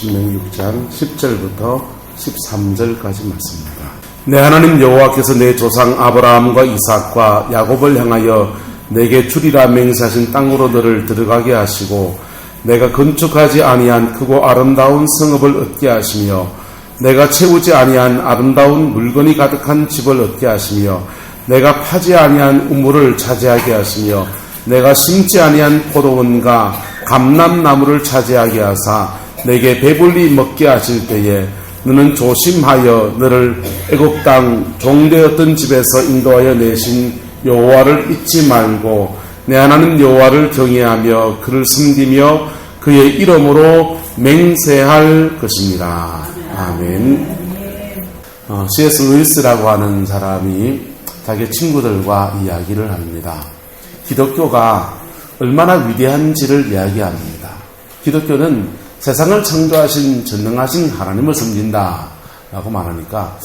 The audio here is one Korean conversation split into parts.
신명기 6장 10절부터 13절까지 말씀입니다. 내 하나님 여호와께서 내 조상 아브라함과 이삭과 야곱을 향하여 내게 주리라 맹세하신 땅으로 너를 들어가게 하시고 내가 건축하지 아니한 크고 아름다운 성읍을 얻게 하시며 내가 채우지 아니한 아름다운 물건이 가득한 집을 얻게 하시며 내가 파지 아니한 우물을 차지하게 하시며 내가 심지 아니한 포도원과 감람나무를 차지하게 하사 내게 배불리 먹게 하실 때에 너는 조심하여 너를 애굽 땅 종되었던 집에서 인도하여 내신 여호와를 잊지 말고 내 하나님 여호와를 경외하며 그를 섬기며 그의 이름으로 맹세할 것입니다. 아멘. C.S. 루이스라고 하는 사람이 자기 친구들과 이야기를 합니다. 기독교가 얼마나 위대한지를 이야기합니다. 기독교는 세상을 창조하신 전능하신 하나님을 섬긴다 라고 말하니까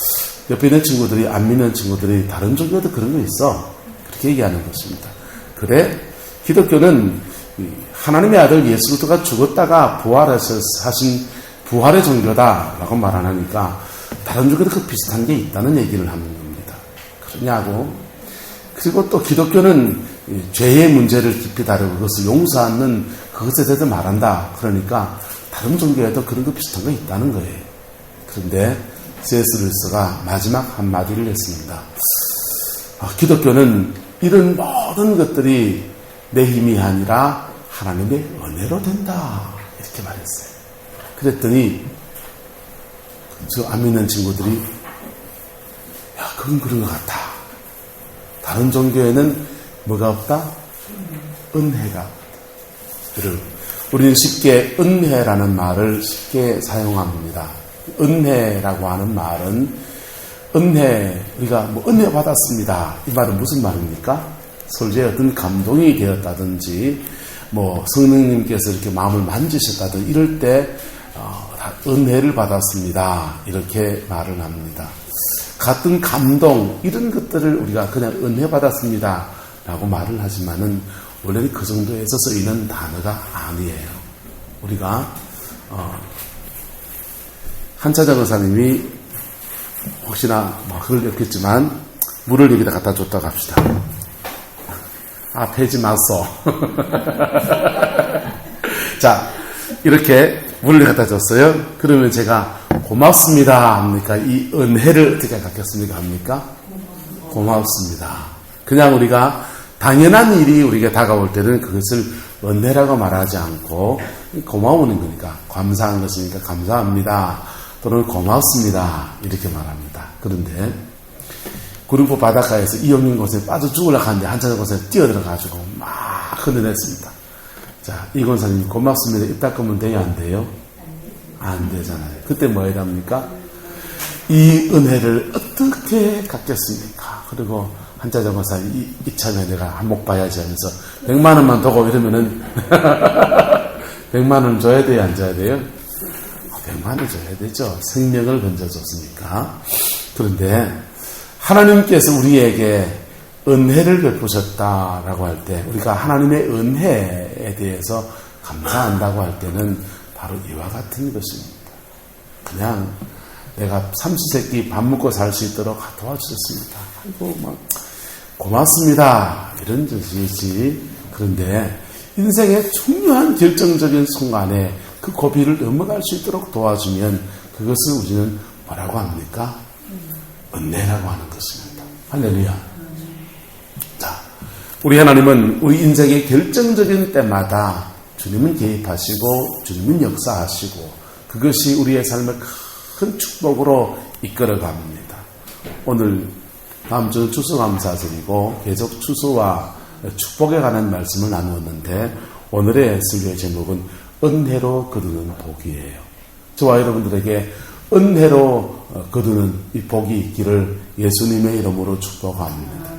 옆에 있는 친구들이, 안 믿는 친구들이 다른 종교도 그런 거 있어, 그렇게 얘기하는 것입니다. 그래? 기독교는 하나님의 아들 예수 그리스도가 죽었다가 부활해서 하신 부활의 종교다 라고 말하니까 다른 종교도 그 비슷한 게 있다는 얘기를 하는 겁니다. 그러냐고. 그리고 또 기독교는 죄의 문제를 깊이 다루고 그것을 용서하는 그것에 대해서 말한다. 그러니까 다른 종교에도 그런 거 비슷한 거 있다는 거예요. 그런데 C.S. 루이스가 마지막 한마디를 했습니다. 기독교는 이런 모든 것들이 내 힘이 아니라 하나님의 은혜로 된다. 이렇게 말했어요. 그랬더니 저 안 믿는 친구들이 야, 그건 그런 것 같아. 다른 종교에는 뭐가 없다? 은혜가. 여러분, 우리는 쉽게 은혜라는 말을 쉽게 사용합니다. 은혜라고 하는 말은 은혜, 우리가 뭐 은혜 받았습니다. 이 말은 무슨 말입니까? 설주에 어떤 감동이 되었다든지 뭐 성령님께서 이렇게 마음을 만지셨다든지 이럴 때 은혜를 받았습니다. 이렇게 말을 합니다. 같은 감동 이런 것들을 우리가 그냥 은혜 받았습니다 라고 말을 하지만은 원래는 그 정도에서 쓰이는 단어가 아니에요. 우리가 한차장 의사님이 혹시나 그걸 엮겠지만 물을 여기다 갖다 줬다고 합시다. 패지 마소. 자, 이렇게 물을 갖다 줬어요. 그러면 제가 고맙습니다 합니까? 이 은혜를 어떻게 갖겠습니까? 합니까? 고맙습니다. 그냥 우리가 당연한 일이 우리에게 다가올 때는 그것을 은혜라고 말하지 않고 고마우는 거니까, 감사한 것이니까 감사합니다 또는 고맙습니다 이렇게 말합니다. 그런데 구룡포 바닷가에서 이영민 권사님 빠져 죽으려고 하는데 한차장 권사님 뛰어들어가지고 막 흔들었습니다. 자, 이 권사님 고맙습니다 입 닦으면 돼요? 안 돼요? 안 되잖아요. 그때 뭐 해야 합니까? 이 은혜를 어떻게 갖겠습니까? 그리고 한차장 권사님 이참에 내가 한몫 봐야지 하면서 100만 원만 더고 이러면은 100만 원 줘야 돼요? 안 줘야 돼요? 100만 원 줘야 되죠. 생명을 건져줬으니까. 그런데 하나님께서 우리에게 은혜를 베푸셨다라고 할 때, 우리가 하나님의 은혜에 대해서 감사한다고 할 때는 바로 이와 같은 것입니다. 그냥 내가 삼시세끼 밥 먹고 살 수 있도록 도와주셨습니다. 아이고, 고맙습니다. 이런 뜻이지. 그런데 인생의 중요한 결정적인 순간에 그 고비를 넘어갈 수 있도록 도와주면 그것을 우리는 뭐라고 합니까? 은혜라고 하는 것입니다. 할렐루야. 자, 우리 하나님은 우리 인생의 결정적인 때마다 주님은 개입하시고 주님은 역사하시고 그것이 우리의 삶을 큰 축복으로 이끌어갑니다. 오늘 다음 주는 추수감사절이고 계속 추수와 축복에 관한 말씀을 나누었는데 오늘의 설교의 제목은 은혜로 거두는 복이에요. 저와 여러분들에게 은혜로 거두는 이 복이 있기를 예수님의 이름으로 축복합니다.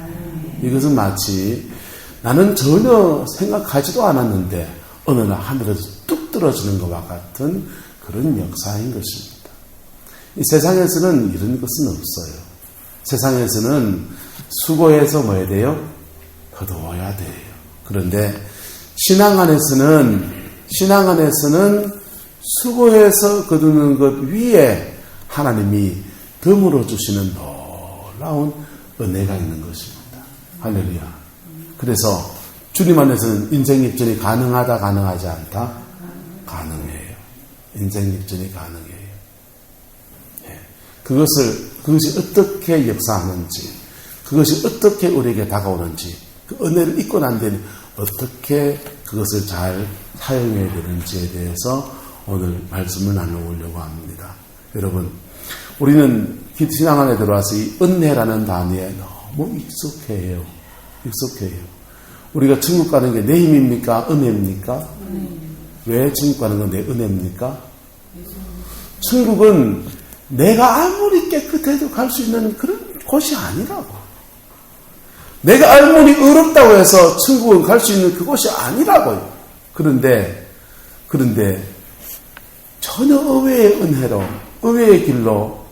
이것은 마치 나는 전혀 생각하지도 않았는데 어느 날 하늘에서 뚝 떨어지는 것과 같은 그런 역사인 것입니다. 이 세상에서는 이런 것은 없어요. 세상에서는 수고해서 뭐 해야 돼요? 거두어야 돼요. 그런데 신앙 안에서는 수고해서 거두는 것 위에 하나님이 덤으로 주시는 놀라운 은혜가 있는 것입니다. 할렐루야. 그래서 주님 안에서는 인생 역전이 가능하다, 가능하지 않다? 가능해요. 인생 역전이 가능해요. 그것이 어떻게 역사하는지, 그것이 어떻게 우리에게 다가오는지, 그 은혜를 잊고 난 뒤에 어떻게 그것을 잘 사용해야 되는지에 대해서 오늘 말씀을 나눠보려고 합니다. 여러분, 우리는 신앙 안에 들어와서 이 은혜라는 단어에 너무 익숙해요. 우리가 천국 가는 게 내 힘입니까? 은혜입니까? 왜 천국 가는 건 내 은혜입니까? 천국은 내가 아무리 깨끗해도 갈 수 있는 그런 곳이 아니라고. 내가 아무리 의롭다고 해서 천국은 갈 수 있는 그곳이 아니라고요. 그런데 전혀 의외의 은혜로, 의외의 길로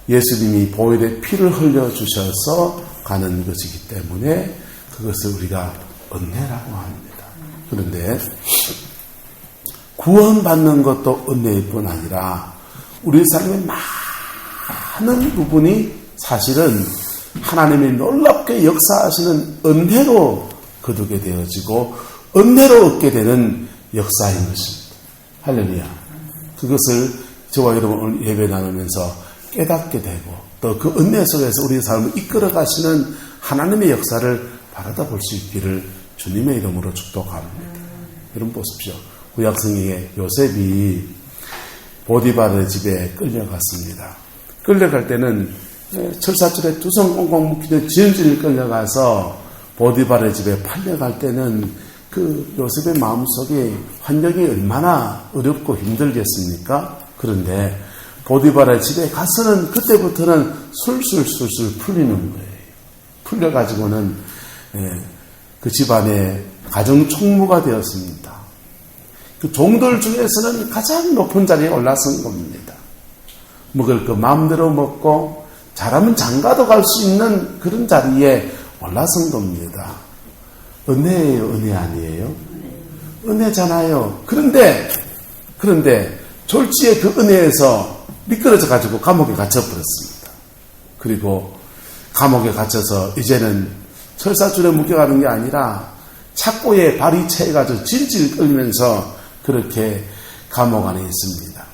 예수님이 보혈의 피를 흘려주셔서 가는 것이기 때문에 그것을 우리가 은혜라고 합니다. 그런데 구원받는 것도 은혜일 뿐 아니라 우리 삶의 많은 부분이 사실은 하나님이 놀랍게 역사하시는 은혜로 거두게 되어지고 은혜로 얻게 되는 역사인 것입니다. 할렐루야. 그것을 저와 여러분 오늘 예배 나누면서 깨닫게 되고 또 그 은혜 속에서 우리의 삶을 이끌어 가시는 하나님의 역사를 바라다 볼 수 있기를 주님의 이름으로 축복합니다. 여러분 보십시오. 구약 성경에 요셉이 보디발의 집에 끌려갔습니다. 끌려갈 때는 철사줄에 두 손 꽁꽁 묶이는 지은진을 끌려가서 보디발의 집에 팔려갈 때는 그 요셉의 마음속에 환경이 얼마나 어렵고 힘들겠습니까? 그런데 보디발의 집에 가서는 그때부터는 술술 풀리는 거예요. 풀려가지고는 그 집안의 가정 총무가 되었습니다. 그 종들 중에서는 가장 높은 자리에 올라선 겁니다. 먹을 거 마음대로 먹고 잘하면 장가도 갈 수 있는 그런 자리에 올라선 겁니다. 은혜예요, 은혜 아니에요? 은혜잖아요. 그런데 졸지에 그 은혜에서 미끄러져 가지고 감옥에 갇혀버렸습니다. 그리고 감옥에 갇혀서 이제는 철사줄에 묶여가는 게 아니라 착고에 발이 채가지고 질질 끌면서 그렇게 감옥 안에 있습니다.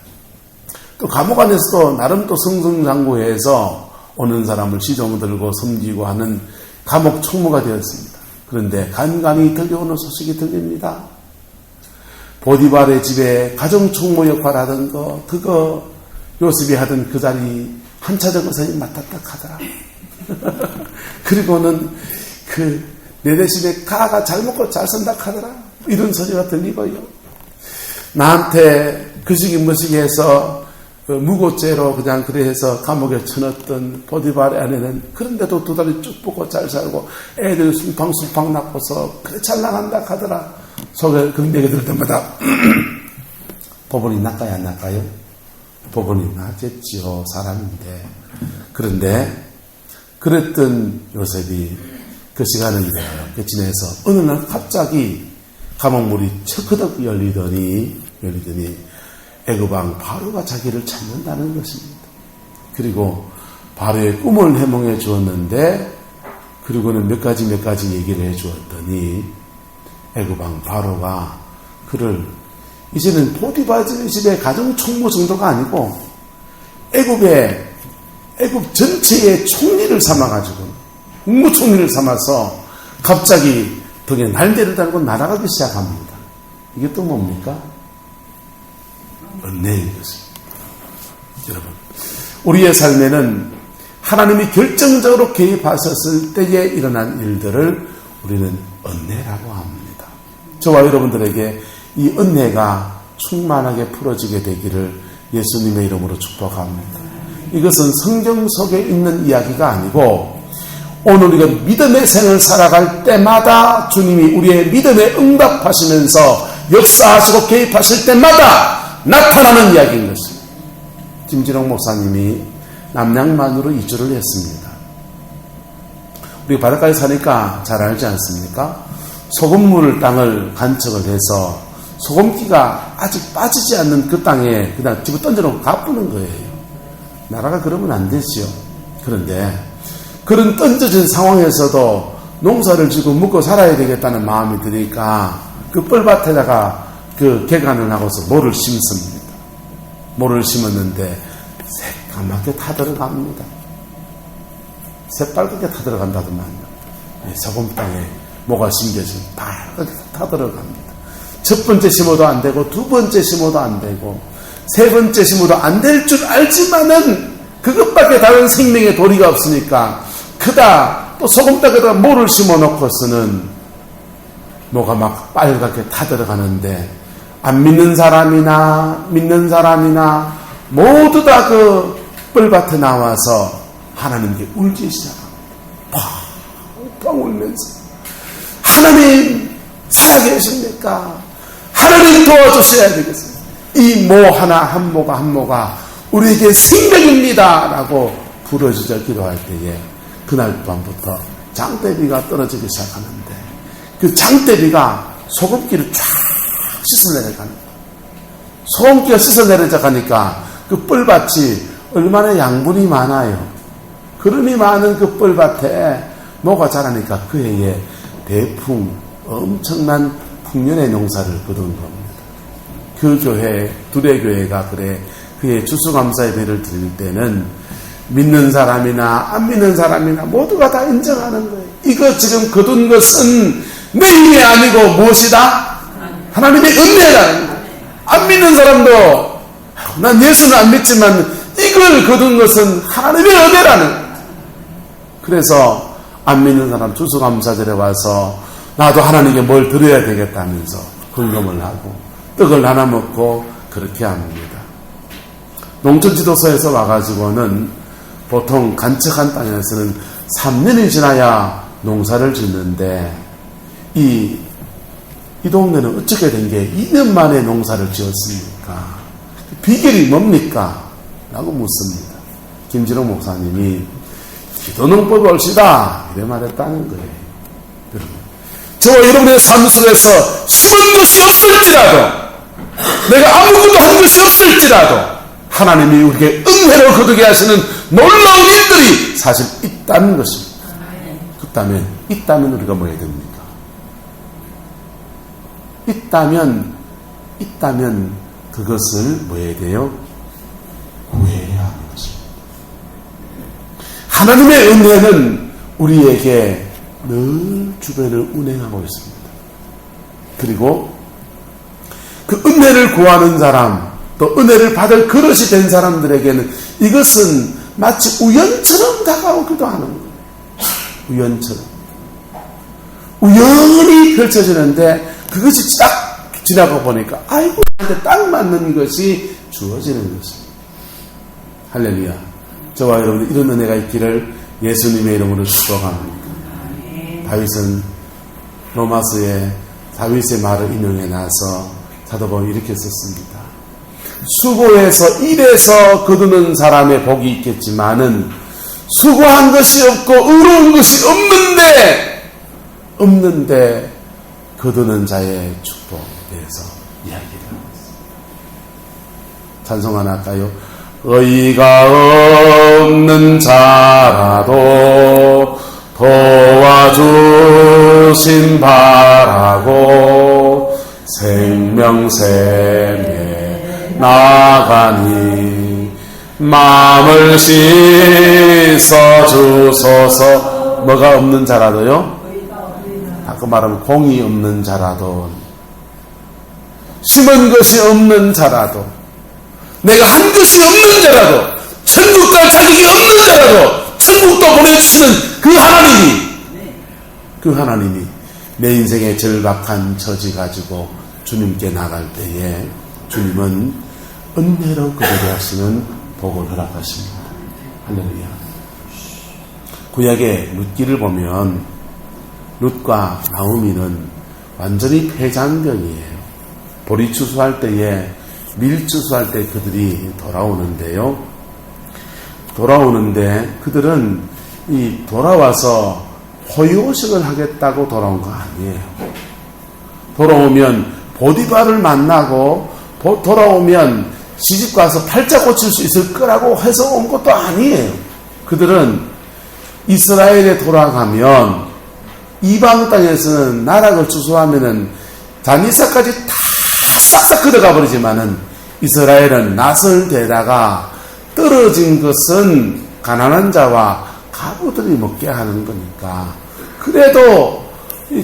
또 감옥 안에서도 나름 또 승승장구해서 오는 사람을 시종 들고 섬기고 하는 감옥 총무가 되었습니다. 그런데 간간히 들려오는 소식이 들립니다. 보디발의 집에 가정 총무 역할하던 그거 요셉이 하던 그 자리 한차적 의사님 맡았다 하더라. 그리고는 내 대신에 가가 잘 먹고 잘 산다 하더라. 이런 소리가 들리고요. 나한테 그시기 해서 무고죄로 그냥 그래서 감옥에 쳐넣었던 보디발의 아내는 그런데도 두 다리 쭉 뻗고 잘 살고 애들 숭팡숭팡 낳고서 그래 잘 나간다 하더라. 속에 그런 얘기 들을 때마다 법원이 낫까요 안 낫까요? 법원이 낫겠지요. 사람인데. 그런데 그랬던 요셉이 그 시간을 이렇게 지내서 어느 날 갑자기 감옥문이 척커덕 열리더니 애굽왕 바로가 자기를 찾는다는 것입니다. 그리고 바로의 꿈을 해몽해 주었는데 그리고는 몇 가지 얘기를 해 주었더니 애굽왕 바로가 그를 이제는 보디발 집의 가정 총무 정도가 아니고 애굽 전체의 총리를 삼아가지고 국무총리를 삼아서 갑자기 등에 날개를 달고 날아가기 시작합니다. 이게 또 뭡니까? 은혜인 것입니다. 여러분, 우리의 삶에는 하나님이 결정적으로 개입하셨을 때에 일어난 일들을 우리는 은혜라고 합니다. 저와 여러분들에게 이 은혜가 충만하게 풀어지게 되기를 예수님의 이름으로 축복합니다. 이것은 성경 속에 있는 이야기가 아니고 오늘 우리가 믿음의 생을 살아갈 때마다 주님이 우리의 믿음에 응답하시면서 역사하시고 개입하실 때마다 나타나는 이야기인 것입니다. 김진홍 목사님이 남양만으로 이주를 했습니다. 우리 바닷가에 사니까 잘 알지 않습니까? 소금물 땅을 간척을 해서 소금기가 아직 빠지지 않는 그 땅에 그냥 집어 던져놓고 가쁘는 거예요. 나라가 그러면 안 되지요. 그런데 그런 던져진 상황에서도 농사를 지고 먹고 살아야 되겠다는 마음이 드니까 그 뻘밭에다가 그 개간을 하고서 모를 심습니다. 모를 심었는데 새까맣게 타들어갑니다. 새빨갛게 타들어간다더만요. 소금 땅에 뭐가 심겨진 빨갛게 타들어갑니다. 첫 번째 심어도 안 되고 두 번째 심어도 안 되고 세 번째 심어도 안 될 줄 알지만은 그것밖에 다른 생명의 도리가 없으니까 그다 또 소금 땅에다가 모를 심어 놓고서는 뭐가 막 빨갛게 타들어가는데 안 믿는 사람이나 믿는 사람이나 모두 다 그 뻘밭에 나와서 하나님께 울기 시작합니다. 펑펑 울면서 하나님 살아계십니까? 하나님 도와주셔야 되겠어요. 이 모 하나 한 모가 우리에게 생명입니다 라고 부르짖어 기도할 때에 그날 밤부터 장대비가 떨어지기 시작하는데 그 장대비가 소금기를 쫙 씻어내려가는 거예요. 소금기가 씻어내려가니까 그 뻘밭이 얼마나 양분이 많아요. 그름이 많은 그 뻘밭에 뭐가 자라니까 그 해에 대풍 엄청난 풍년의 농사를 거둔 겁니다. 그 교회 두레교회가 그래 그의 추수감사의 배를 드릴 때는 믿는 사람이나 안 믿는 사람이나 모두가 다 인정하는 거예요. 이거 지금 거둔 것은 내 힘이 아니고 무엇이다? 하나님의 은혜라는 거예요. 안 믿는 사람도 난 예수는 안 믿지만 이걸 거둔 것은 하나님의 은혜라는 거예요. 그래서 안 믿는 사람 추수감사절에 와서 나도 하나님께 뭘 드려야 되겠다면서 헌금을 하고 떡을 하나 먹고 그렇게 합니다. 농촌지도서에서 와가지고는 보통 간척한 땅에서는 3년이 지나야 농사를 짓는데 이 동네는 어떻게 된 게 2년 만에 농사를 지었습니까? 비결이 뭡니까? 라고 묻습니다. 김진호 목사님이 기도농법이 옳시다 이래 말했다는 거예요. 여러분, 저와 여러분의 삶 속에서 심은 것이 없을지라도 내가 아무것도 한 것이 없을지라도 하나님이 우리에게 은혜로 거두게 하시는 놀라운 일들이 사실 있다는 것입니다. 있다면 우리가 뭐 해야 됩니까? 있다면 그것을 뭐 해야 돼요? 구해야 하는 것입니다. 하나님의 은혜는 우리에게 늘 주변을 운행하고 있습니다. 그리고 그 은혜를 구하는 사람, 또 은혜를 받을 그릇이 된 사람들에게는 이것은 마치 우연처럼 다가오기도 하는 거예요. 우연처럼. 우연히 펼쳐지는데 그것이 딱 지나가 보니까 아이고 나한테 딱 맞는 것이 주어지는 것입니다. 할렐루야. 저와 여러분 이런 은혜가 있기를 예수님의 이름으로 축복합니다. 다윗은 로마서에 다윗의 말을 인용해 놔서 사도바울이 이렇게 썼습니다. 수고해서 일해서 거두는 사람의 복이 있겠지만은 수고한 것이 없고 의로운 것이 없는데 거두는 자의 축복에 대해서 이야기를 하고 있습니다. 찬송 하나 할까요? 의가 없는 자라도 도와주신 바라고 생명샘에 나가니 마음을 씻어주소서. 뭐가 없는 자라도요? 아까 말하면 공이 없는 자라도, 심은 것이 없는 자라도, 내가 한 것이 없는 자라도, 천국 갈 자격이 없는 자라도 천국도 보내주시는 그 하나님이 내 인생의 절박한 처지 가지고 주님께 나갈 때에 주님은 은혜로 거두게 하시는 복을 허락하십니다. 할렐루야. 구약의 룻기를 보면 룻과 나오미는 완전히 폐장경이에요. 보리 추수할 때에 밀 추수할 때 그들이 돌아오는데 그들은 이 돌아와서 포유호식을 하겠다고 돌아온 거 아니에요. 돌아오면 보디발을 만나고 돌아오면 시집가서 팔자 고칠 수 있을 거라고 해서 온 것도 아니에요. 그들은 이스라엘에 돌아가면 이방 땅에서는 나락을 추수하면은 다니사까지 다 싹싹 걷어가 버리지만은 이스라엘은 낯을 대다가 떨어진 것은 가난한 자와 가부들이 먹게 하는 거니까, 그래도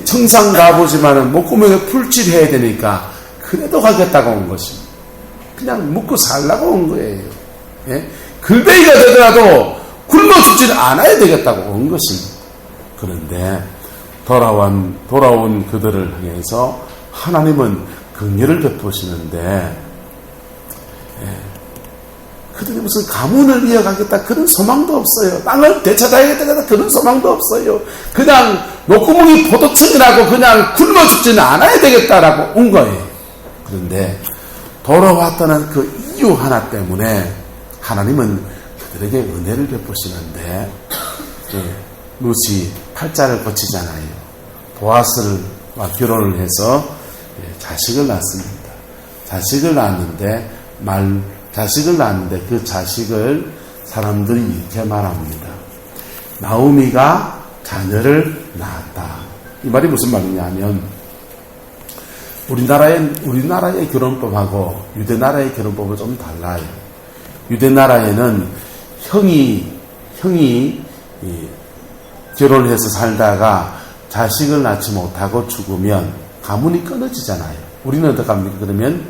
청상 가보지만은 목구멍에 풀칠해야 되니까 그래도 가겠다고 온 것입니다. 그냥 먹고 살라고 온 거예요. 예? 글베이가 되더라도 굶어 죽지는 않아야 되겠다고 온 것입니다. 그런데 돌아온 그들을 향해서 하나님은 긍휼을 베푸시는데, 그들이 무슨 가문을 이어가겠다 그런 소망도 없어요. 땅을 되찾아야겠다 그런 소망도 없어요. 그냥 목구멍이 포도청이라고 그냥 굶어 죽지는 않아야 되겠다라고 온 거예요. 그런데 돌아왔다는 그 이유 하나 때문에 하나님은 그들에게 은혜를 베푸시는데, 룻이 팔자를 고치잖아요. 보아스와 결혼을 해서 자식을 낳습니다. 자식을 낳았는데 그 자식을 사람들이 이렇게 말합니다. 나오미가 자녀를 낳았다. 이 말이 무슨 말이냐면, 우리나라의 결혼법하고 유대나라의 결혼법은 좀 달라요. 유대나라에는 형이 결혼을 해서 살다가 자식을 낳지 못하고 죽으면 가문이 끊어지잖아요. 우리는 어떻게 합니까? 그러면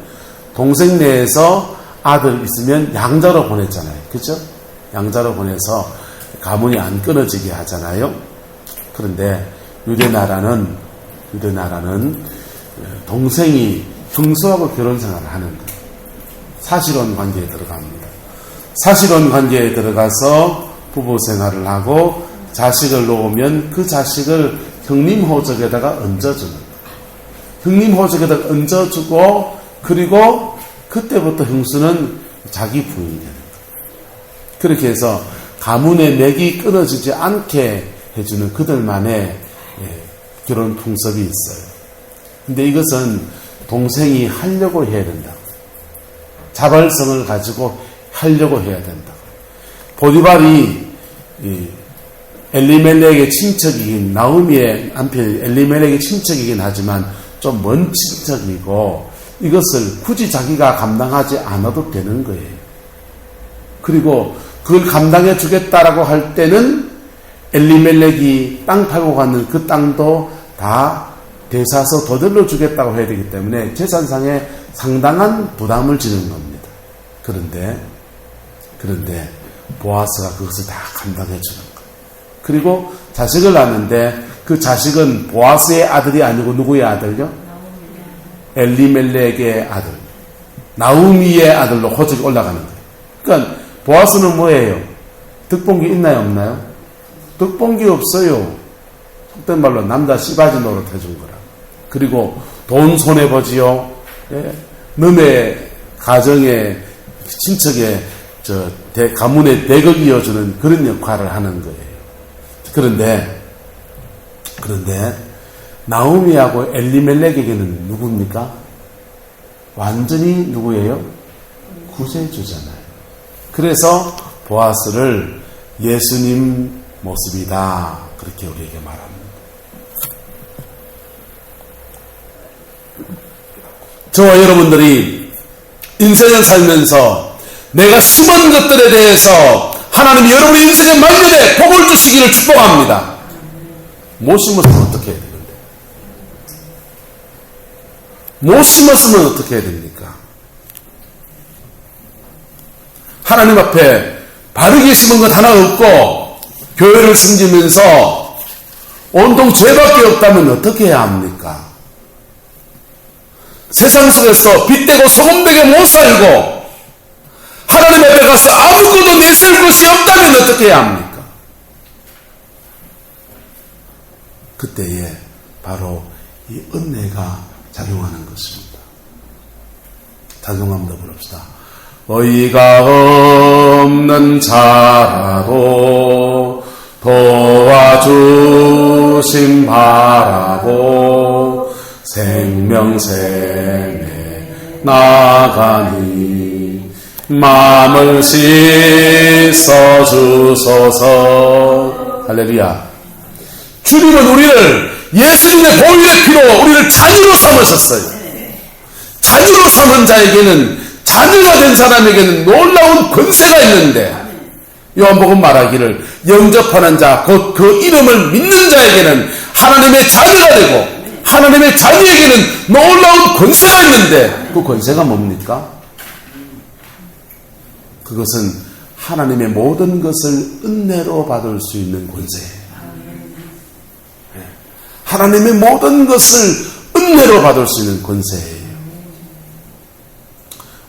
동생 내에서 아들 있으면 양자로 보냈잖아요. 그렇죠? 양자로 보내서 가문이 안 끊어지게 하잖아요. 그런데 유대나라는 동생이 형수하고 결혼 생활을 하는 거예요. 사실혼 관계에 들어갑니다. 사실혼 관계에 들어가서 부부 생활을 하고 자식을 놓으면 그 자식을 형님 호적에다가 얹어주는 거예요. 형님 호적에다가 얹어주고, 그리고 그때부터 형수는 자기 부인이 되는 거예요. 그렇게 해서 가문의 맥이 끊어지지 않게 해주는 그들만의 결혼 풍습이 있어요. 근데 이것은 동생이 하려고 해야 된다. 자발성을 가지고 하려고 해야 된다. 보디발이 엘리멜렉의 친척이긴, 나오미의 남편 엘리멜렉의 친척이긴 하지만 좀 먼 친척이고, 이것을 굳이 자기가 감당하지 않아도 되는 거예요. 그리고 그걸 감당해 주겠다라고 할 때는 엘리멜렉이 땅 팔고 갔는 그 땅도 다 되사서 더들러 주겠다고 해야 되기 때문에 재산상에 상당한 부담을 지는 겁니다. 그런데 보아스가 그것을 다 감당해 주는 거예요. 그리고 자식을 낳는데 그 자식은 보아스의 아들이 아니고 누구의 아들요? 엘리멜렉의 아들, 나우미의 아들로 호적이 올라가는 거예요. 그러니까 보아스는 뭐예요? 득본 게 있나요, 없나요? 득본 게 없어요. 속된 말로 남자 씨바지 노릇 해준 거라. 그리고 돈 손해보지요. 너네 가정의 친척의 가문의 댁을 이어주는 그런 역할을 하는 거예요. 그런데 나오미하고 엘리멜렉에게는 누굽니까? 완전히 누구예요? 구세주잖아요. 그래서 보아스를 예수님 모습이다, 그렇게 우리에게 말합니다. 저와 여러분들이 인생을 살면서 내가 심은 것들에 대해서 하나님이 여러분의 인생의 말년에 복을 주시기를 축복합니다. 못 심었으면 어떻게 해야 되는데? 못 심었으면 어떻게 해야 됩니까? 하나님 앞에 바르게 심은 것 하나 없고 교회를 섬기면서 온통 죄밖에 없다면 어떻게 해야 합니까? 세상 속에서 빗대고 소금되게 못 살고 하나님 앞에 가서 아무것도 내세울 것이 없다면 어떻게 해야 합니까? 그때에 바로 이 은혜가 작용하는 것입니다. 작용합니다. 부릅시다. 어이가 없는 자라도 도와주심 바라고 생명샘에 나가니 마음을 씻어주소서. 할렐루야. 주님은 우리를 예수님의 보혈의 피로 우리를 자녀로 삼으셨어요. 자녀로 삼은 자에게는, 자녀가 된 사람에게는 놀라운 권세가 있는데, 요한복음 말하기를 영접하는 자, 곧 그 이름을 믿는 자에게는 하나님의 자녀가 되고 하나님의 자녀에게는 놀라운 권세가 있는데, 그 권세가 뭡니까? 그것은 하나님의 모든 것을 은혜로 받을 수 있는 권세예요. 하나님의 모든 것을 은혜로 받을 수 있는 권세예요.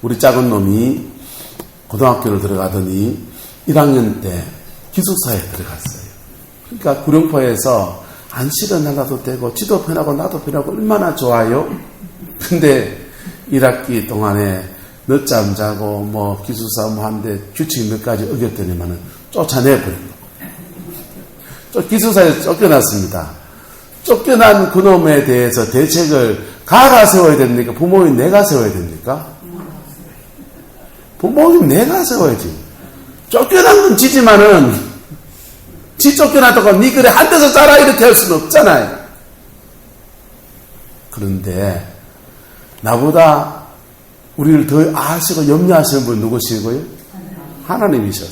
우리 작은 놈이 고등학교를 들어가더니 1학년 때 기숙사에 들어갔어요. 그러니까 구룡포에서 안식은 하나도 되고 지도 편하고 나도 편하고 얼마나 좋아요. 근데 1학기 동안에 늦잠 자고 뭐 기숙사 뭐 하는데 규칙 몇 가지 어겼더니만은 쫓아내버립니다. 기숙사에서 쫓겨났습니다. 쫓겨난 그놈에 대해서 대책을 가가 세워야 됩니까? 부모님 내가 세워야 됩니까? 부모님 내가 세워야지. 쫓겨난 건 지지만은 지 쫓겨났다고 니 그래 한 데서 자라 이렇게 할 수는 없잖아요. 그런데 나보다 우리를 더 아시고 염려하시는 분 누구시고요? 하나님이셨어.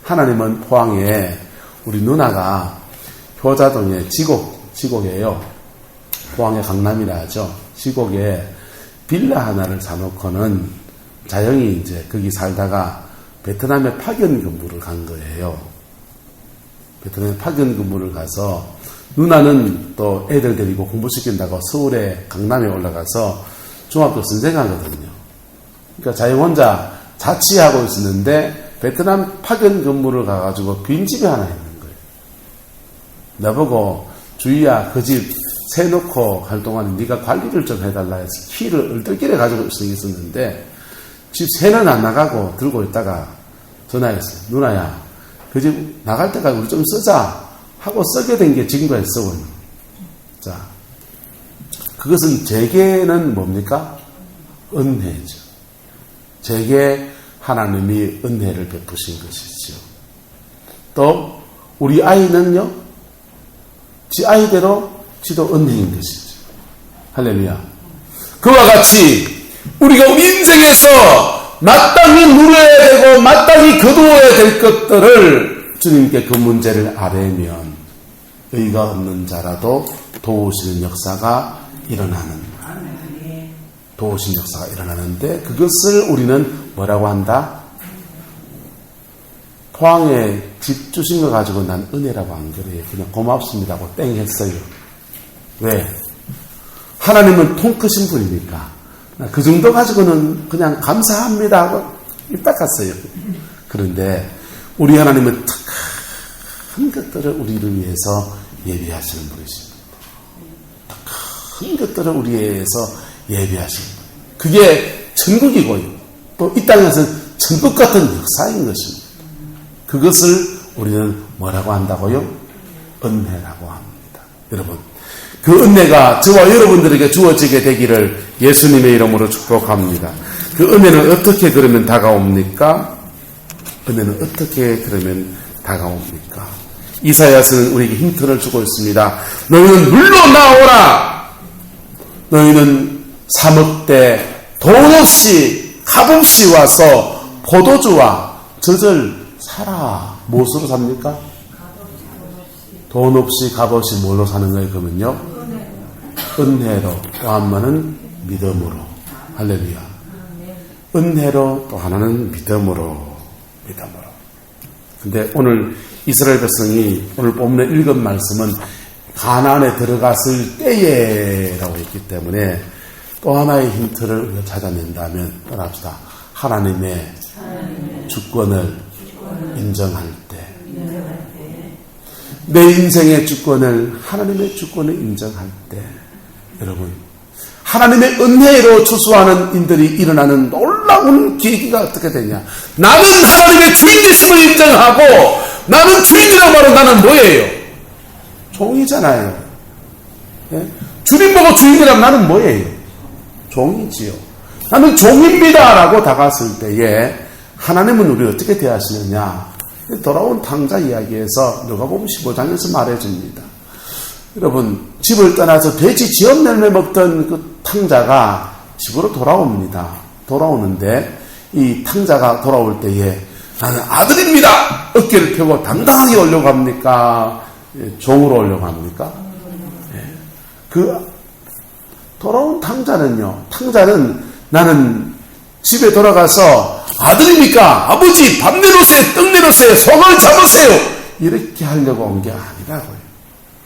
하나님은 포항에 우리 누나가 효자동에 지곡이에요. 포항의 강남이라 하죠. 지곡에 빌라 하나를 사놓고는 자영이 이제 거기 살다가 베트남에 파견 근무를 간 거예요. 베트남에 파견 근무를 가서 누나는 또 애들 데리고 공부시킨다고 서울에 강남에 올라가서 중학교 선생하거든요. 그러니까 자영 혼자 자취하고 있었는데 베트남 파견 근무를 가가지고 빈집이 하나 있는 거예요. 나보고 주희야 그 집 세놓고 할 동안 네가 관리를 좀 해달라 해서 키를 얼떨결에 가지고 있었는데 집 새는 안 나가고 들고 있다가 전화했어요. 누나야 그 집 나갈 때까지 우리 좀 쓰자 하고 쓰게 된 게 지금까지 쓰고 있는 거예요. 자, 그것은 제게는 뭡니까? 은혜죠. 제게 하나님이 은혜를 베푸신 것이죠. 또 우리 아이는요, 지 아이대로 지도 은혜인 것이죠. 할렐루야. 그와 같이 우리가 우리 인생에서 마땅히 누려야 되고 마땅히 거두어야 될 것들을 주님께 그 문제를 아뢰면 의가 없는 자라도 도우시는 역사가 일어나는데 그것을 우리는 뭐라고 한다? 포항에 집 주신 거 가지고 난 은혜라고 안 그래요. 그냥 고맙습니다 하고 땡 했어요. 왜? 하나님은 통 크신 분이니까 그 정도 가지고는 그냥 감사합니다 하고 입 닦았어요. 그런데 우리 하나님은 큰 것들을 우리를 위해서 예비하시는 분이십니다. 큰 것들을 우리 위해서 예비하시는 분. 그게 천국이고요. 또 이 땅에서는 천국 같은 역사인 것입니다. 그것을 우리는 뭐라고 한다고요? 은혜라고 합니다. 여러분, 그 은혜가 저와 여러분들에게 주어지게 되기를 예수님의 이름으로 축복합니다. 그 은혜는 어떻게 그러면 다가옵니까? 은혜는 어떻게 그러면 다가옵니까? 이사야서는 우리에게 힌트를 주고 있습니다. 너희는 물로 나오라. 너희는 사먹되 돈 없이 값없이 와서 포도주와 젖을 사라. 무엇으로 삽니까? 돈 없이 값없이 뭘로 사는 거예요? 그러면요, 은혜로, 또 한 번은 믿음으로. 할렐루야. 은혜로, 또 하나는 믿음으로. 근데 오늘 이스라엘 백성이 오늘 본문에 읽은 말씀은 가나안에 들어갔을 때에라고 했기 때문에 또 하나의 힌트를 우리가 찾아낸다면 따라합시다. 하나님의 주권을 인정할 때, 내 인생의 주권을, 하나님의 주권을 인정할 때, 여러분, 하나님의 은혜로 추수하는 인들이 일어나는 놀라운 계기가 어떻게 되냐? 나는 하나님의 주인이심을 인정하고, 나는 주인이라고 말하면 나는 뭐예요? 종이잖아요. 예? 주님 보고 주인이라면 나는 뭐예요? 종이지요. 나는 종입니다 라고 다가갔을 때에 하나님은 우리를 어떻게 대하시느냐? 돌아온 탕자 이야기에서 누가복음 15장에서 말해줍니다. 여러분, 집을 떠나서 돼지 지엄 열매 먹던 그 탕자가 집으로 돌아옵니다. 돌아오는데 이 탕자가 돌아올 때에 나는 아들입니다! 어깨를 펴고 당당하게 오려고 합니까? 종으로 오려고 합니까? 그 돌아온 탕자는 나는 집에 돌아가서 아들입니까? 아버지 밥 내놓으세요, 떡 내놓으세요, 속을 잡으세요, 이렇게 하려고 온 게 아니라고요.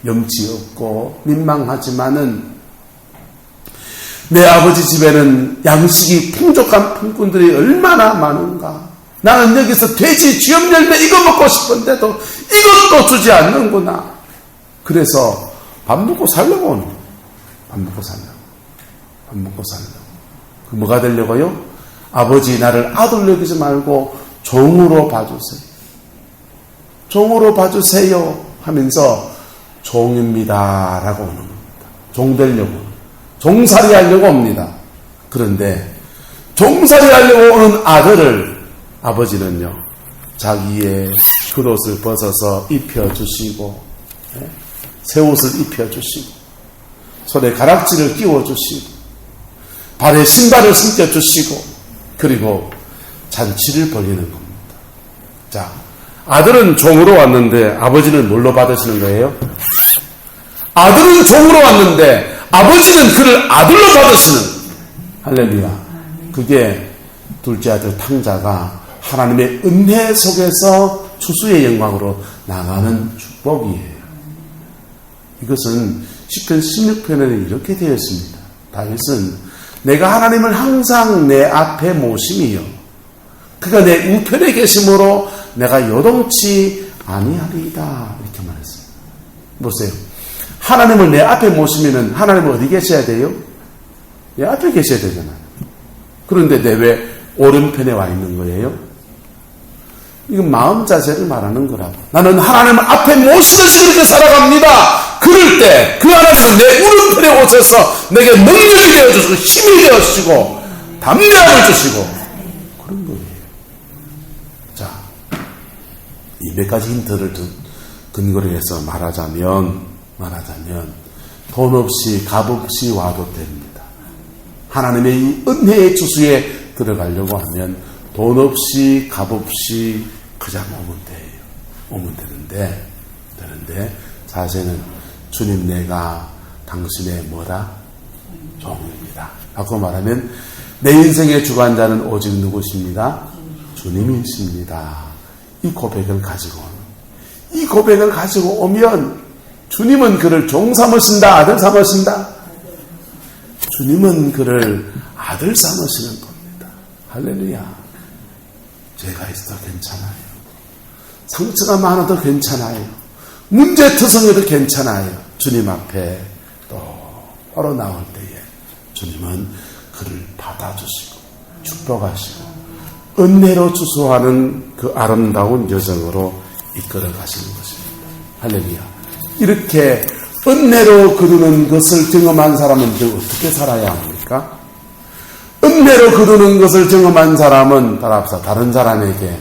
염치 없고 민망하지만은 내 아버지 집에는 양식이 풍족한 품꾼들이 얼마나 많은가. 나는 여기서 돼지 쥐엄 열매 이거 먹고 싶은데도 이것도 주지 않는구나. 그래서 밥 먹고 살려고 오는 거예요. 밥 먹고 살려고. 그 뭐가 되려고요? 아버지 나를 아들로 여기지 말고 종으로 봐주세요. 종으로 봐주세요 하면서 종입니다 라고 오는 겁니다. 종 되려고, 종살이 하려고 옵니다. 그런데 종살이 하려고 오는 아들을 아버지는요, 자기의 겉옷을 벗어서 입혀주시고, 새 옷을 입혀주시고, 손에 가락지를 끼워주시고, 발에 신발을 신겨주시고, 그리고 잔치를 벌이는 겁니다. 자, 아들은 종으로 왔는데 아버지는 뭘로 받으시는 거예요? 아들은 종으로 왔는데 아버지는 그를 아들로 받으시는, 할렐루야. 그게 둘째 아들 탕자가 하나님의 은혜 속에서 추수의 영광으로 나가는 축복이에요. 이것은 시편 16편에는 이렇게 되어 있습니다. 다윗은 내가 하나님을 항상 내 앞에 모심이요, 그가 내 우편에 계심으로 내가 요동치 아니하리이다, 이렇게 말했어요. 보세요. 하나님을 내 앞에 모시면은 하나님은 어디 계셔야 돼요? 내 앞에 계셔야 되잖아요. 그런데 내 왜 오른편에 와 있는 거예요? 이건 마음 자세를 말하는 거라고. 나는 하나님을 앞에 모시듯이 그렇게 살아갑니다. 그럴 때 그 하나님은 내 오른편에 오셔서 내게 능력이 되어주시고 힘이 되어주시고 담대함을 주시고 그런 거예요. 자, 이 몇 가지 힌트를 근거로 해서 말하자면 돈 없이 값 없이 와도 됩니다. 하나님의 이 은혜의 주수에 들어가려고 하면 돈 없이 값 없이 그냥 오면 되는데 사실은 주님 내가 당신의 뭐다? 종입니다. 바꿔 말하면 내 인생의 주관자는 오직 누구십니다? 주님이십니다. 이 고백을 가지고 오면 주님은 그를 종 삼으신다, 아들 삼으신다? 주님은 그를 아들 삼으시는 겁니다. 할렐루야. 죄가 있어도 괜찮아요. 상처가 많아도 괜찮아요. 문제투성이도 괜찮아요. 주님 앞에 또 바로 나올 때에 주님은 그를 받아주시고 축복하시고 은혜로 주소하는 그 아름다운 여정으로 이끌어 가시는 것입니다. 할렐루야. 이렇게 은혜로 거두는 것을 경험한 사람은 어떻게 살아야 합니까? 은혜로 거두는 것을 경험한 사람은 따라합시다. 다른 사람에게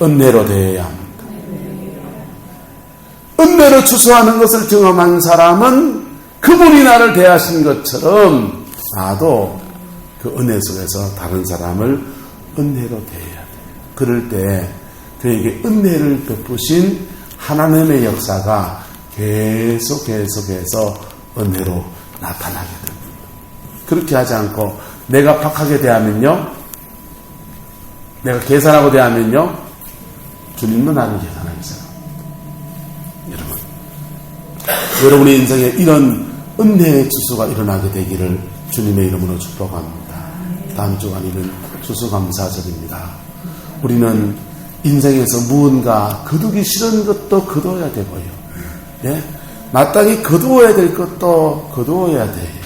은혜로 대해야 합니다. 은혜로 추수하는 것을 경험한 사람은 그분이 나를 대하신 것처럼 나도 그 은혜 속에서 다른 사람을 은혜로 대해야 돼요. 그럴 때 그에게 은혜를 베푸신 하나님의 역사가 계속해서 은혜로 나타나게 됩니다. 그렇게 하지 않고 내가 팍하게 대하면요, 내가 계산하고 대하면요, 주님도 나를 계산하겠어요. 여러분의 인생에 이런 은혜의 주수가 일어나게 되기를 주님의 이름으로 축복합니다. 다음 주간에는 추수감사절입니다. 우리는 인생에서 무언가 거두기 싫은 것도 거두어야 되고요. 예? 마땅히 거두어야 될 것도 거두어야 돼요.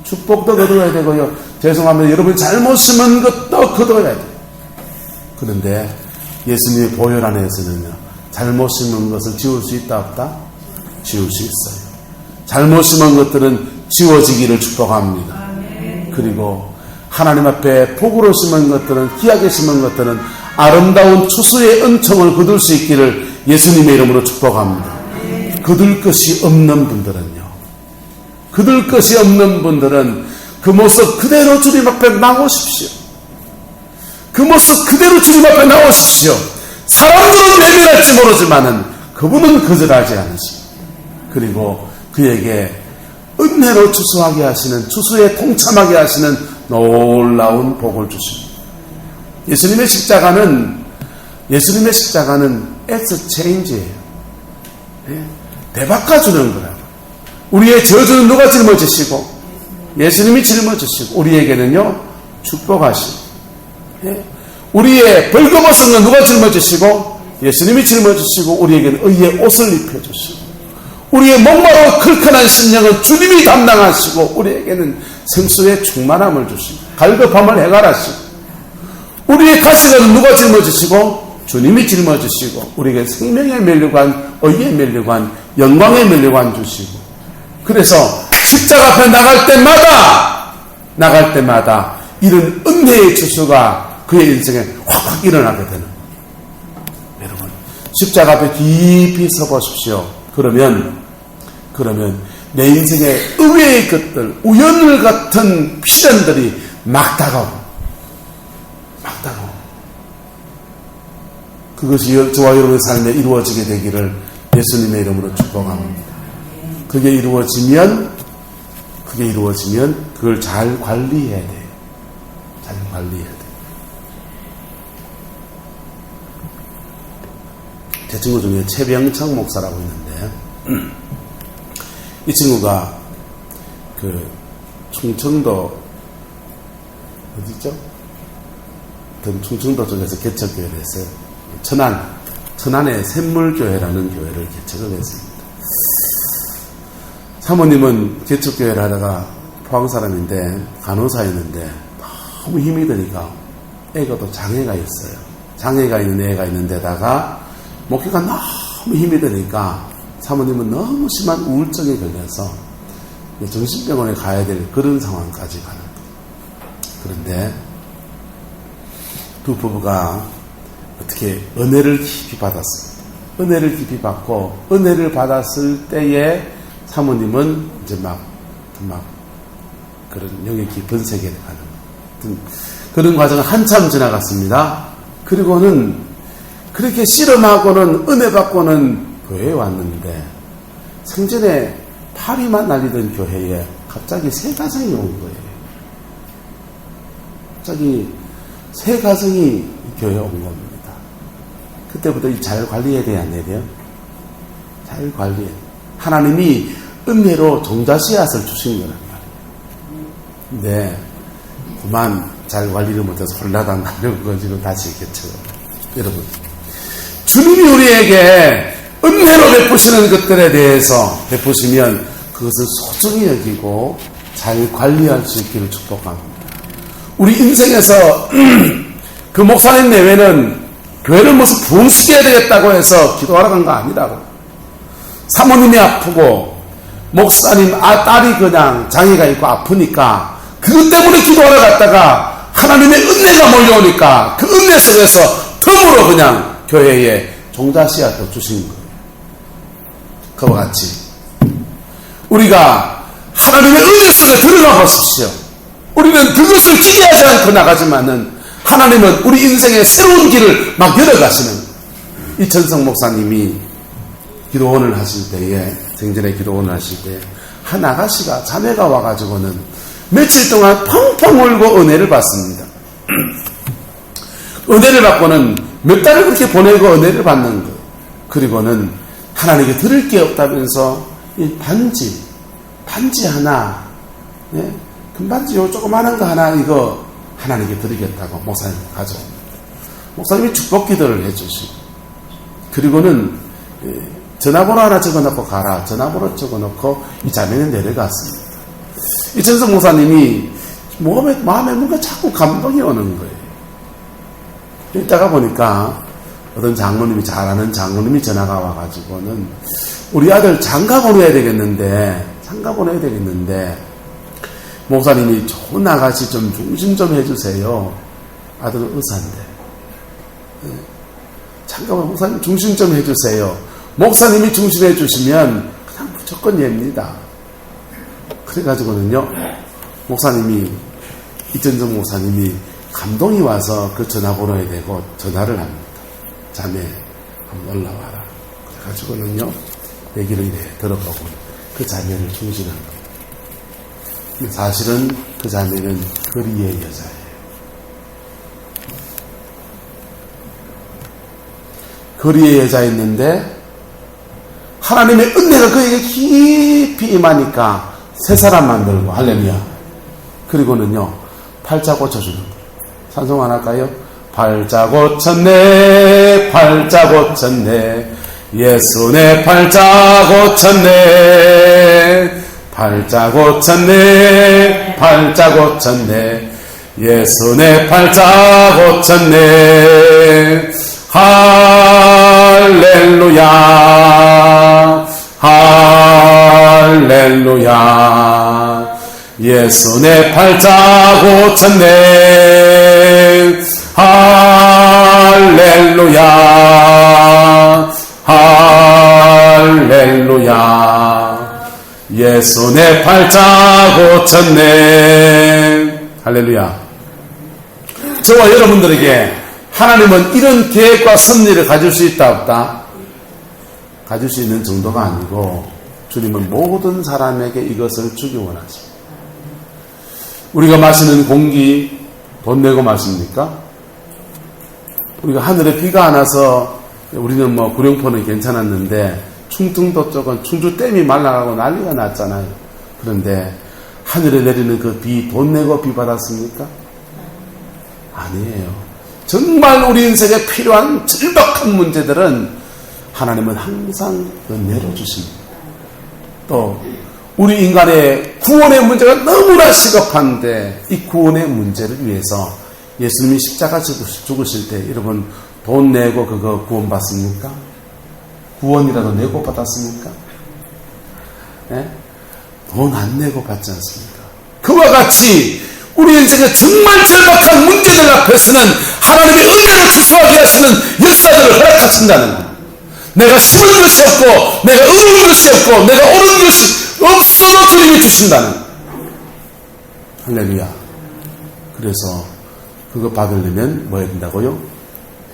축복도 거두어야 되고요. 죄송합니다. 여러분 잘못 심은 것도 거두어야 돼요. 그런데 예수님의 보혈 안에서는요, 잘못 심은 것을 지울 수 있다 없다? 지울 수 있어요. 잘못 심은 것들은 지워지기를 축복합니다. 그리고 하나님 앞에 복으로 심은 것들은, 귀하게 심은 것들은 아름다운 추수의 은총을 거둘 수 있기를 예수님의 이름으로 축복합니다. 거둘 것이 없는 분들은요, 거둘 것이 없는 분들은 그 모습 그대로 주님 앞에 나오십시오. 그 모습 그대로 주님 앞에 나오십시오. 사람들은 외면할지 모르지만은 그분은 거절하지 않으십니다. 그리고 그에게 은혜로 추수하게 하시는, 추수에 동참하게 하시는 놀라운 복을 주십니다. 예수님의 십자가는 엑스체인지예요. 되바꿔주는 거라고. 우리의 저주는 누가 짊어지시고, 예수님이 짊어지시고, 우리에게는요 축복하시고, 우리의 벌거벗은 건 누가 짊어지시고, 예수님이 짊어지시고, 우리에게는 의의 옷을 입혀주시고, 우리의 목마르고 클큰한 심령은 주님이 담당하시고, 우리에게는 생수의 충만함을 주시고, 갈급함을 해결하시고, 우리의 가시는 누가 짊어지시고, 주님이 짊어지시고, 우리에게 생명의 면류관, 의의 면류관, 영광의 면류관 주시고, 그래서 십자가 앞에 나갈 때마다 이런 은혜의 추수가 그의 인생에 확 일어나게 되는. 여러분, 십자가 앞에 깊이 서보십시오. 그러면 내 인생의 의외의 것들, 우연을 같은 필연들이 막 다가오고. 그것이 저와 여러분의 삶에 이루어지게 되기를 예수님의 이름으로 축복합니다. 그게 이루어지면 그걸 잘 관리해야 돼요. 잘 관리해야 돼요. 제 친구 중에 최병창 목사라고 있는데, 이 친구가 충청도 어디죠? 충청도 쪽에서 개척교회를 했어요. 천안의 샘물교회라는 교회를 개척을 했습니다. 사모님은 개척교회를 하다가 포항 사람인데 간호사였는데 너무 힘이 드니까 애가 또 장애가 있어요. 장애가 있는 애가 있는 데다가 목회가 너무 힘이 드니까 사모님은 너무 심한 우울증에 걸려서 정신병원에 가야 될 그런 상황까지 가는 거예요. 그런데 두 부부가 어떻게 은혜를 깊이 받았어요. 은혜를 깊이 받고, 은혜를 받았을 때에 사모님은 이제 막 그런 영의 깊은 세계를 가는 그런 과정을 한참 지나갔습니다. 그리고는 그렇게 씨름하고는 은혜 받고는 교회에 왔는데, 생전에 파리만 날리던 교회에 갑자기 새 가정이 온 거예요. 갑자기 새 가정이 교회에 온 겁니다. 그때부터 잘 관리해야 돼야 안 돼요? 잘 관리해. 하나님이 은혜로 종자씨앗을 주신 거란 말이에요. 근데 그만 잘 관리를 못해서 홀라당하려고 거 지금 다시 있겠죠. 여러분, 주님이 우리에게 은혜로 베푸시는 것들에 대해서 베푸시면 그것을 소중히 여기고 잘 관리할 수 있기를 축복합니다. 우리 인생에서 그 목사님 내외는 교회를 무슨 부흥시켜야 되겠다고 해서 기도하러 간 거 아니라고. 사모님이 아프고 목사님 딸이 그냥 장애가 있고 아프니까 그것 때문에 기도하러 갔다가 하나님의 은혜가 몰려오니까 그 은혜 속에서 덤으로 그냥 교회에 종자씨앗도 주신 거예요. 그와 같이 우리가 하나님의 은혜 속에 들어가 보십시오. 우리는 그것을 기대하지 않고 나가지만은 하나님은 우리 인생의 새로운 길을 막 열어가시는. 이천성 목사님이 기도원을 하실 때에, 생전에 기도원을 하실 때 한 아가씨가 자매가 와가지고는 며칠 동안 펑펑 울고 은혜를 받습니다. 은혜를 받고는 몇 달을 그렇게 보내고 은혜를 받는 거예요. 그리고는 하나님께 들을 게 없다면서 이 반지 하나, 금반지 요 조그마한 거 하나 이거 하나님께 드리겠다고 목사님 가져옵니다. 목사님이 축복 기도를 해주시고, 그리고는 전화번호 하나 적어놓고 가라. 전화번호 적어놓고 이 자매는 내려갔습니다. 이천성 목사님이 마음에 뭔가 자꾸 감동이 오는 거예요. 이따가 보니까 어떤 장로님이, 잘 아는 장로님이 전화가 와가지고는 우리 아들 장가 보내야 되겠는데 장가 보내야 되겠는데 목사님이 좋은 아가씨 좀 중심 좀 해주세요. 아들은 의사인데 장가보내 목사님 중심 좀 해주세요. 목사님이 중심해 주시면 그냥 무조건 예입니다. 그래가지고는요 목사님이 이전정 목사님이 감동이 와서 그 전화번호에 대고 전화를 합니다. 자매 한번 올라와라. 그래가지고는요 얘기를 이래 들어보고 그 자매를 중심한 겁니다. 사실은 그 자매는 거리의 여자예요. 거리의 여자였는데 하나님의 은혜가 그에게 깊이 임하니까 새 사람 만들고 할렐루야. 그리고는요 팔자 고쳐주는 거예요. 찬송 안 할까요? 팔자 고쳤네 팔자 고쳤네 예수 내 팔자 고쳤네 팔자 고쳤네 팔자 고쳤네 예수 내 팔자 고쳤네 할렐루야 할렐루야 예수 내 팔자 고쳤네 할렐루야 할렐루야 예수 내 팔자 고쳤네 할렐루야. 저와 여러분들에게 하나님은 이런 계획과 섭리를 가질 수 있다 없다? 가질 수 있는 정도가 아니고 주님은 모든 사람에게 이것을 주기 원하십니다. 우리가 마시는 공기 돈 내고 마십니까? 우리가 하늘에 비가 안 와서 우리는 뭐 구룡포는 괜찮았는데 충청도 쪽은 충주댐이 말라가고 난리가 났잖아요. 그런데 하늘에 내리는 그 비 돈 내고 비 받았습니까? 아니에요. 정말 우리 인생에 필요한 절박한 문제들은 하나님은 항상 은혜로 주십니다. 또 우리 인간의 구원의 문제가 너무나 시급한데 이 구원의 문제를 위해서 예수님이 십자가 죽으실 때 여러분 돈 내고 그거 구원받습니까? 구원이라도 내고 받았습니까? 네? 돈 안 내고 받지 않습니까? 그와 같이 우리 인생의 정말 절박한 문제들 앞에서는 하나님의 은혜를 주소하게 하시는 역사들을 허락하신다는 것. 내가 심은 것이 없고 내가 얻은 것이 없고 내가 옳은 것이 없어도 주님이 주신다는 것. 할렐루야. 그래서 그거 받으려면 뭐 해야 된다고요?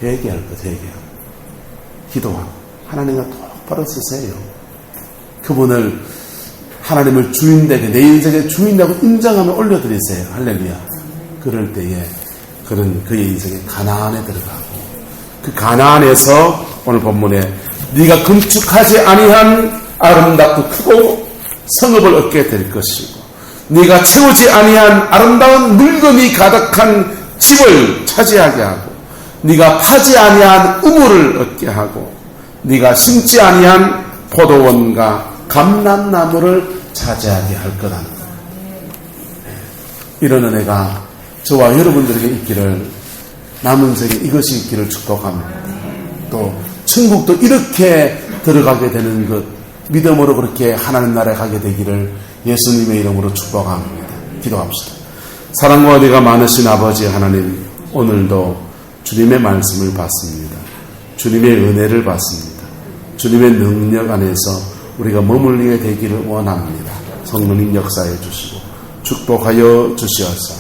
회개할 것, 회개하고 기도하고 하나님과 똑바로 서세요. 그분을 하나님을 주인되게 내 인생의 주인이라고 인정하며 올려드리세요. 할렐루야. 그럴 때에 그런 그의 인생에 가나안에 들어가고 그 가나안에서 오늘 본문에 네가 건축하지 아니한 아름답고 크고 성읍을 얻게 될 것이고 네가 채우지 아니한 아름다운 물건이 가득한 집을 차지하게 하고 네가 파지 아니한 우물을 얻게 하고 네가 심지 아니한 포도원과 감람나무를 차지하게 할 거라는 것. 이런 은혜가 저와 여러분들에게 있기를 남은 생에 이것이 있기를 축복합니다. 또 천국도 이렇게 들어가게 되는 것 믿음으로 그렇게 하나님 나라에 가게 되기를 예수님의 이름으로 축복합니다. 기도합시다. 사랑과 은혜가 많으신 아버지 하나님, 오늘도 주님의 말씀을 받습니다. 주님의 은혜를 받습니다. 주님의 능력 안에서 우리가 머물리게 되기를 원합니다. 성령님 역사해 주시고 축복하여 주시어서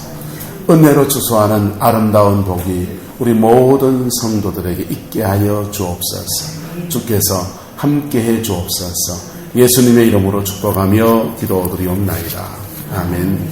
은혜로 주소하는 아름다운 복이 우리 모든 성도들에게 있게 하여 주옵소서. 주께서 함께해 주옵소서. 예수님의 이름으로 축복하며 기도드리옵나이다. 아멘.